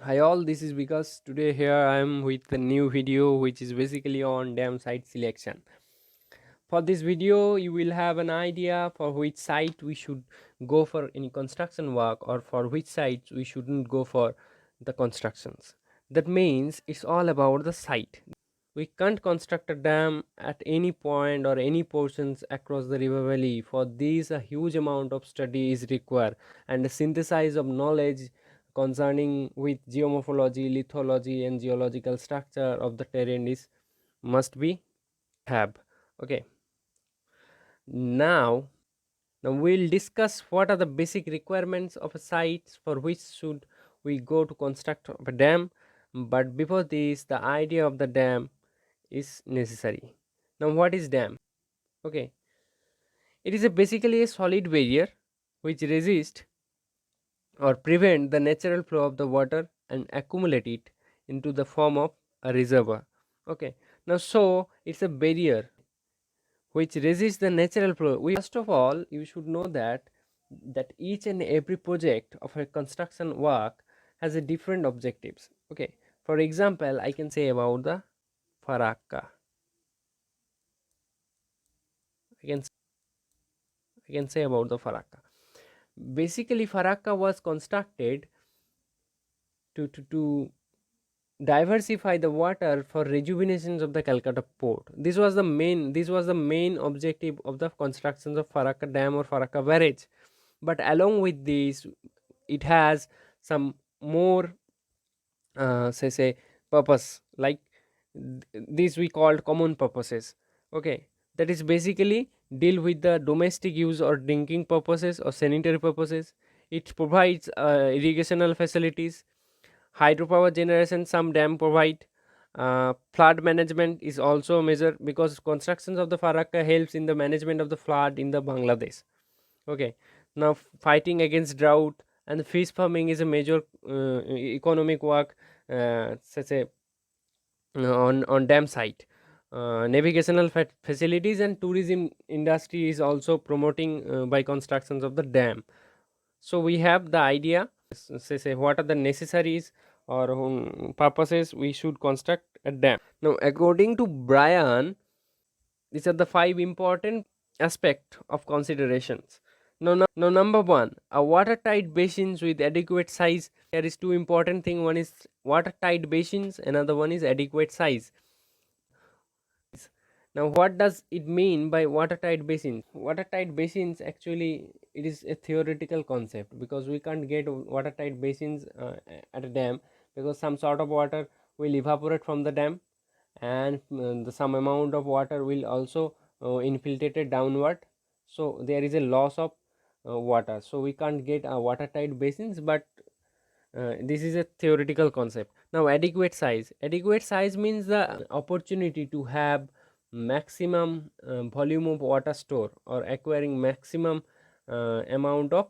Hi all, this is because today here I am with a new video which is basically on dam site selection. For this video you will have an idea for which site we should go for any construction work or for which sites we shouldn't go for the constructions. That means it's all about the site. We can't construct a dam at any point or any portions across the river valley. For this, a huge amount of study is required and a synthesis of knowledge concerning with geomorphology, lithology, and geological structure of the terrain is must be have. Okay, now now we'll discuss what are the basic requirements of a site for which should we go to construct a dam. But before this, the idea of the dam is necessary. Now, what is dam? Okay, it is basically a solid barrier which resist or prevent the natural flow of the water and accumulate it into the form of a reservoir. Okay, now so it's a barrier which resists the natural flow. First of all, you should know that each and every project of a construction work has a different objectives. Okay, for example, I can say about the Faraka. I can I can say about the Faraka. Basically, Faraka was constructed to diversify the water for rejuvenations of the Calcutta port. This was the main objective of the constructions of Faraka Dam or Faraka Barrage. But along with this, it has some more say purpose, like these we called common purposes. Okay, that is basically deal with the domestic use or drinking purposes or sanitary purposes. It provides irrigational facilities, hydropower generation. Some dam provide flood management is also a measure, because constructions of the Faraka helps in the management of the flood in the Bangladesh. Okay, now fighting against drought and fish farming is a major economic work, such a on dam site. Navigational facilities and tourism industry is also promoting by constructions of the dam. So we have the idea, say what are the necessaries or purposes we should construct a dam. Now, according to Brian, these are the five important aspect of considerations. Now, number one, a watertight basins with adequate size. There is two important thing. One is watertight basins, another one is adequate size. Now, what does it mean by watertight basins? Watertight basins, actually it is a theoretical concept, because we can't get watertight basins at a dam, because some sort of water will evaporate from the dam, and some amount of water will also infiltrated downward, so there is a loss of water, so we can't get watertight basins. But this is a theoretical concept. Now, adequate size means the opportunity to have maximum volume of water store or acquiring maximum amount of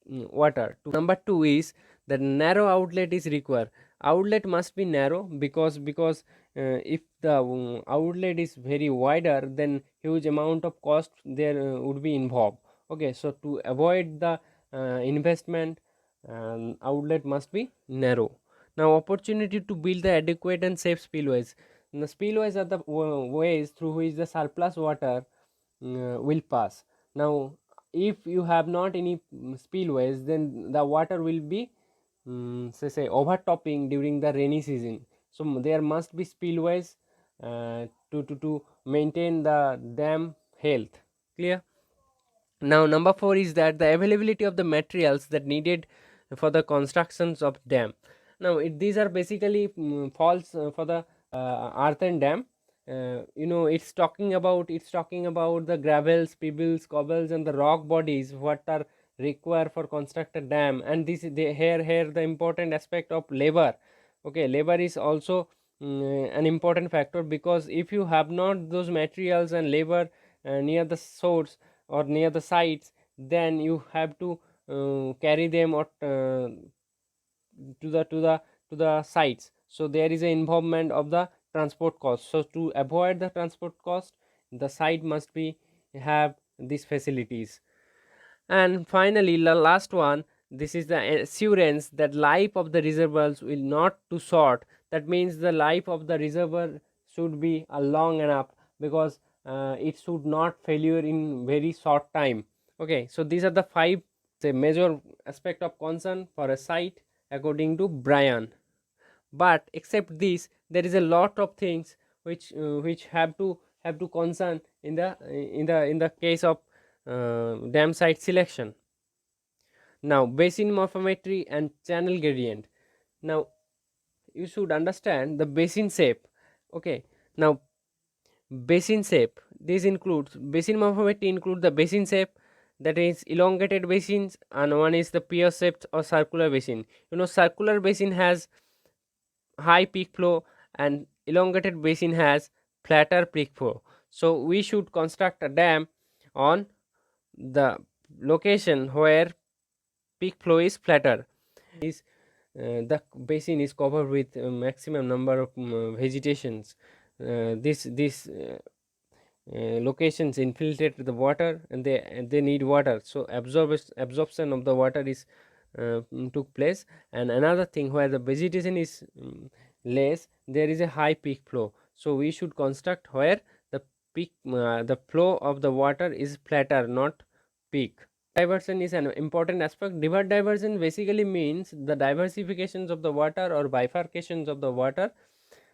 water. Number two is that narrow outlet is required. Outlet must be narrow, because if the outlet is very wider, then huge amount of cost there would be involved. Okay, so to avoid the investment, outlet must be narrow. Now, opportunity to build the adequate and safe spillways. The spillways are the ways through which the surplus water will pass. Now, if you have not any spillways, then the water will be say overtopping during the rainy season. So there must be spillways to maintain the dam health. Clear? Now, number four is that the availability of the materials that needed for the constructions of dam. Now, these are basically false for the earthen dam. It's talking about the gravels, pebbles, cobbles, and the rock bodies what are required for construct a dam. And here the important aspect of labor. Okay, labor is also an important factor, because if you have not those materials and labor near the source or near the sites, then you have to carry them or to the sites, so there is an involvement of the transport cost. So to avoid the transport cost, the site must be have these facilities. And finally, the last one, this is the assurance that life of the reservoirs will not too short. That means the life of the reservoir should be long enough, because it should not failure in very short time. Okay, so these are the five, say, major aspect of concern for a site according to Brian. But except this, there is a lot of things which have to concern in the case of dam site selection. Now, basin morphometry and channel gradient. Now, you should understand the basin shape. Okay, now, basin shape, this includes basin morphometry include the basin shape, that is elongated basins, and one is the pear shaped or circular basin. Circular basin has high peak flow, and elongated basin has flatter peak flow. So we should construct a dam on the location where peak flow is flatter. Is The basin is covered with maximum number of vegetations. These locations infiltrate the water, and they need water, so absorption of the water is took place. And another thing, where the vegetation is less, there is a high peak flow, so we should construct where the flow of the water is flatter, not peak. Diversion is an important aspect. Diversion basically means the diversifications of the water or bifurcations of the water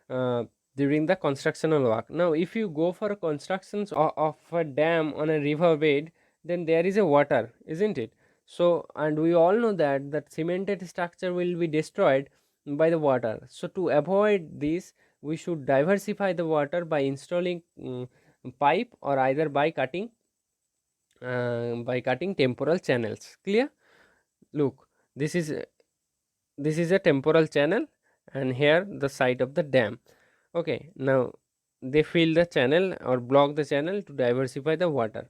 uh, during the constructional work. Now, if you go for constructions of a dam on a river bed, then there is a water, isn't it? So, and we all know that that cemented structure will be destroyed by the water. So, to avoid this, we should diversify the water by installing pipe, or either by cutting temporal channels. Clear? Look, this is a temporal channel, and here the site of the dam. Okay, now they fill the channel or block the channel to diversify the water.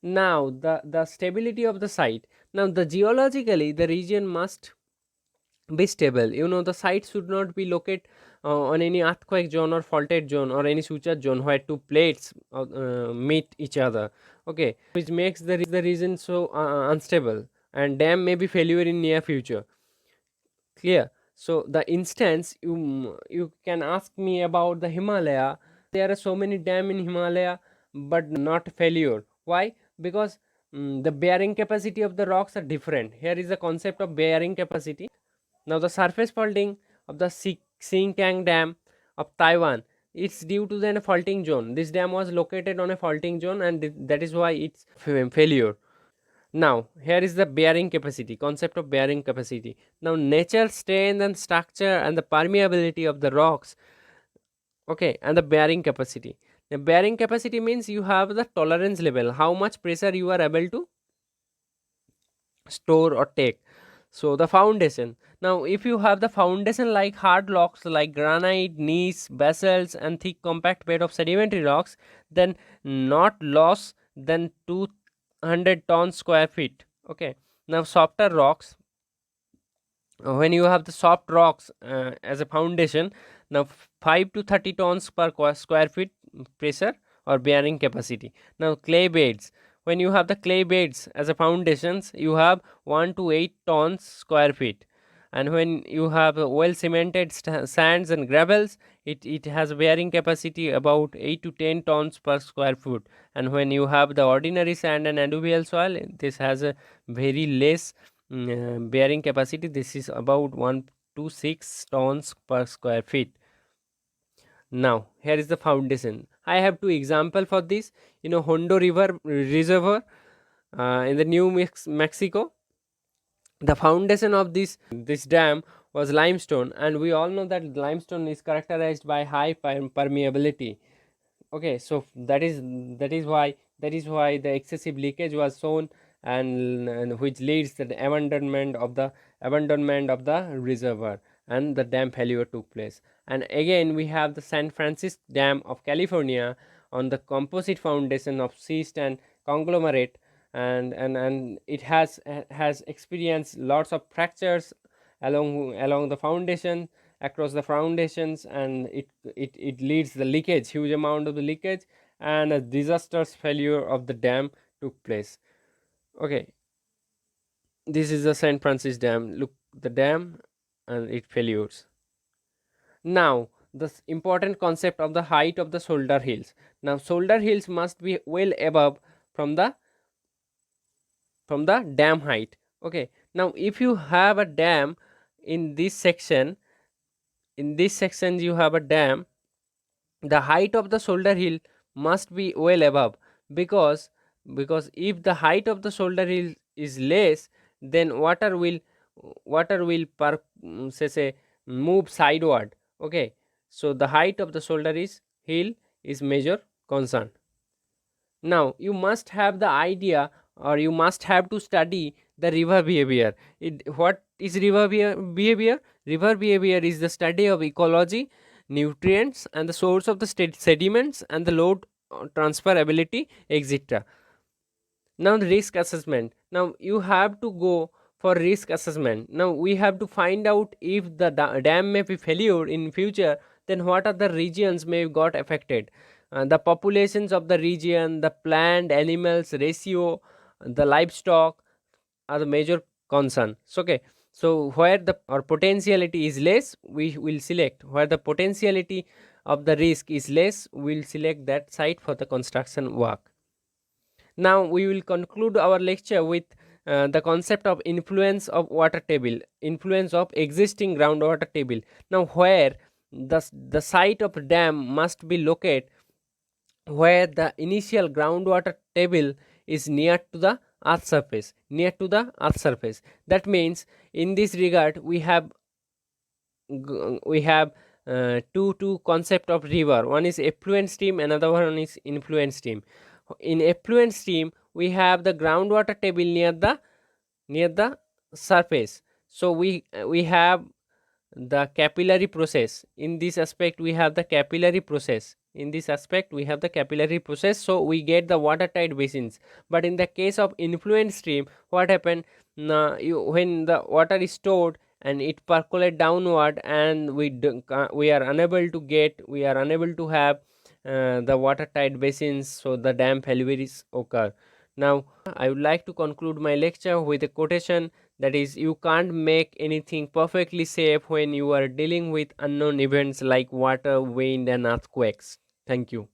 Now, the stability of the site. Now, the geologically, the region must be stable. The site should not be located on any earthquake zone or faulted zone or any suture zone where two plates meet each other. Okay, which makes the region so unstable, and dam may be failure in near future. Clear? So the instance, you can ask me about the Himalaya. There are so many dam in Himalaya, but not failure. Why? Because the bearing capacity of the rocks are different. Here is the concept of bearing capacity. Now, the surface faulting of the Xingkang Dam of Taiwan, it's due to the faulting zone. This dam was located on a faulting zone, and that is why it's failure. Now, here is the bearing capacity, concept of bearing capacity. Now, nature, strength, and structure, and the permeability of the rocks. Okay, and the bearing capacity. The bearing capacity means you have the tolerance level, how much pressure you are able to store or take. So the foundation. Now, if you have the foundation like hard rocks like granite, gneiss, basalts, and thick compact bed of sedimentary rocks, then not less than 200 tons square feet. Okay. Now, softer rocks, when you have the soft rocks as a foundation, now 5 to 30 tons per square feet pressure or bearing capacity. Now, clay beds, when you have the clay beds as a foundations, you have 1 to 8 tons square feet. And when you have well cemented sands and gravels, it has a bearing capacity about 8 to 10 tons per square foot. And when you have the ordinary sand and alluvial soil, this has a very less bearing capacity. This is about 1 to 6 tons per square feet. Now, here is the foundation. I have two example for this. Hondo River Reservoir in the New Mexico. The foundation of this dam was limestone, and we all know that limestone is characterized by high permeability. Okay, so that is why the excessive leakage was shown, and which leads to the abandonment of the reservoir, and the dam failure took place. And again, we have the San Francisco Dam of California on the composite foundation of schist and conglomerate, and it has experienced lots of fractures along the foundation, across the foundations, and it leads the leakage, huge amount of the leakage, and a disastrous failure of the dam took place. Okay, This is the St. Francis Dam. Look, the dam, and it failures. Now, the important concept of the height of the shoulder hills. Now, shoulder hills must be well above from the dam height. Okay. Now, if you have a dam in this section, you have a dam, the height of the shoulder hill must be well above, because if the height of the shoulder hill is less, then water will move sideward. Okay, so the height of the shoulder is hill is major concern. Now you must have the idea, or you must have to study the river behavior. What is river behavior? River behavior is the study of ecology, nutrients, and the source of the sediments, and the load transfer ability, etc. Now the risk assessment. Now you have to go for risk assessment. Now we have to find out if the dam may be failure in future, then what are the regions may got affected, the populations of the region, the plant animals ratio, the livestock are the major concern. So, okay, so where the or potentiality is less, we will select. Where the potentiality of the risk is less, we will select that site for the construction work. Now we will conclude our lecture with the concept of influence of existing groundwater table. Now where the site of dam must be located where the initial groundwater table is near to the earth surface. That means in this regard we have two concept of river. One is effluent stream, another one is influent stream. In effluent stream we have the groundwater table near the surface, so we have the capillary process. In this aspect we have the capillary process. So we get the watertight basins. But in the case of influent stream, what happened, when the water is stored and it percolate downward, and we are unable to have the watertight basins, so the dam failures occur. Now I would like to conclude my lecture with a quotation, that is, you can't make anything perfectly safe when you are dealing with unknown events like water, wind, and earthquakes. Thank you.